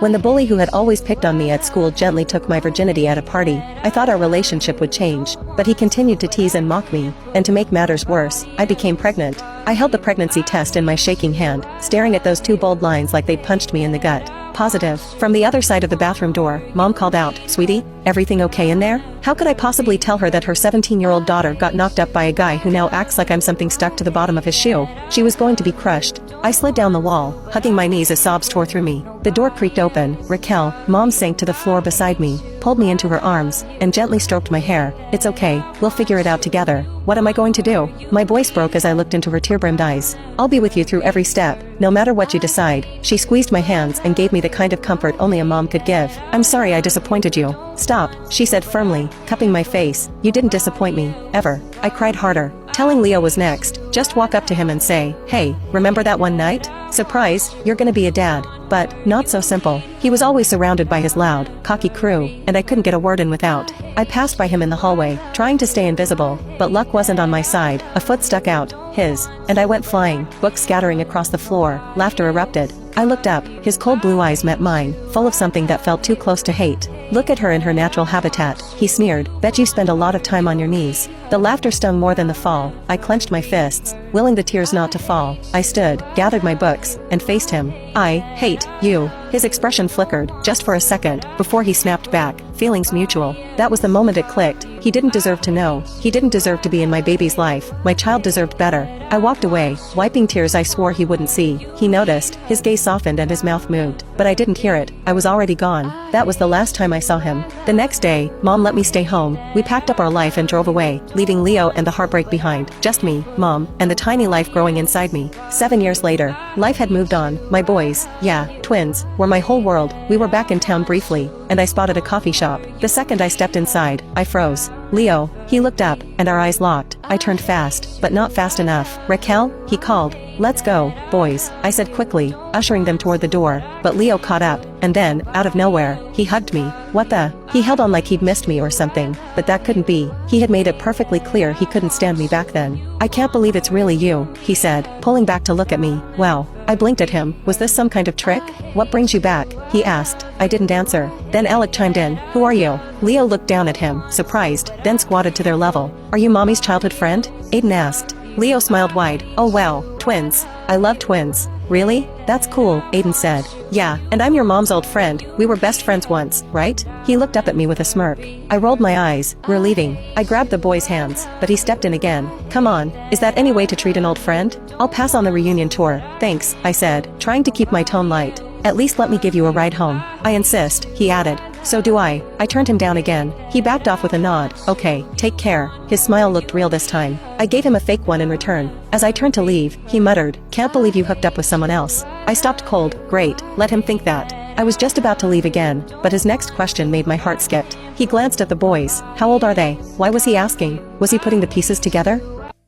When the bully who had always picked on me at school gently took my virginity at a party, I thought our relationship would change, but he continued to tease and mock me, and to make matters worse, I became pregnant. I held the pregnancy test in my shaking hand, staring at those two bold lines like they'd punched me in the gut. Positive. From the other side of the bathroom door, Mom called out, "Sweetie, everything okay in there?" How could I possibly tell her that her 17-year-old daughter got knocked up by a guy who now acts like I'm something stuck to the bottom of his shoe? She was going to be crushed. I slid down the wall, hugging my knees as sobs tore through me. The door creaked open. Raquel, Mom sank to the floor beside me, pulled me into her arms, and gently stroked my hair. "It's okay, we'll figure it out together." "What am I going to do?" My voice broke as I looked into her tear-brimmed eyes. "I'll be with you through every step, no matter what you decide." She squeezed my hands and gave me the kind of comfort only a mom could give. "I'm sorry I disappointed you." "Stop," she said firmly, cupping my face. "You didn't disappoint me, ever." I cried harder. Telling Leo was next. Just walk up to him and say, "Hey, remember that one night? Surprise, you're gonna be a dad." But, not so simple. He was always surrounded by his loud, cocky crew, and I couldn't get a word in without. I passed by him in the hallway, trying to stay invisible, but luck wasn't on my side. A foot stuck out, his, and I went flying, books scattering across the floor. Laughter erupted. I looked up, his cold blue eyes met mine, full of something that felt too close to hate. "Look at her in her natural habitat," he sneered. "Bet you spend a lot of time on your knees." The laughter stung more than the fall. I clenched my fists, willing the tears not to fall. I stood, gathered my books, and faced him. "I hate you." His expression flickered, just for a second, before he snapped back. Feelings mutual. That was the moment it clicked. He didn't deserve to know. He didn't deserve to be in my baby's life. My child deserved better. I walked away, wiping tears I swore he wouldn't see. He noticed, his gaze softened and his mouth moved. But I didn't hear it. I was already gone. That was the last time I saw him. The next day, Mom let me stay home. We packed up our life and drove away, leaving Leo and the heartbreak behind. Just me, Mom, and the tiny life growing inside me. 7 years later, life had moved on. My boys, yeah, twins, were my whole world. We were back in town briefly, and I spotted a coffee shop. The second I stepped inside, I froze. "Leo," he looked up, and our eyes locked. I turned fast, but not fast enough. "Raquel," he called. "Let's go, boys," I said quickly, ushering them toward the door. But Leo caught up, and then, out of nowhere, he hugged me. What the? He held on like he'd missed me or something, but that couldn't be. He had made it perfectly clear he couldn't stand me back then. "I can't believe it's really you," he said, pulling back to look at me. "Wow." I blinked at him. Was this some kind of trick? "What brings you back?" he asked. I didn't answer. Then Alec chimed in. "Who are you?" Leo looked down at him, surprised, then squatted to their level. "Are you Mommy's childhood friend?" Aiden asked. Leo smiled wide. "Oh wow, twins. I love twins." "Really? That's cool," Aiden said. "Yeah, and I'm your mom's old friend. We were best friends once, right?" He looked up at me with a smirk. I rolled my eyes. "We're leaving." I grabbed the boy's hands, but he stepped in again. "Come on, is that any way to treat an old friend?" "I'll pass on the reunion tour, thanks," I said, trying to keep my tone light. "At least let me give you a ride home." "I insist," he added. "So do I." I turned him down again. He backed off with a nod. "Okay, take care." His smile looked real this time. I gave him a fake one in return. As I turned to leave, he muttered, "Can't believe you hooked up with someone else." I stopped cold. Great, let him think that. I was just about to leave again, but his next question made my heart skip. He glanced at the boys. How old are they? Why was he asking? Was he putting the pieces together?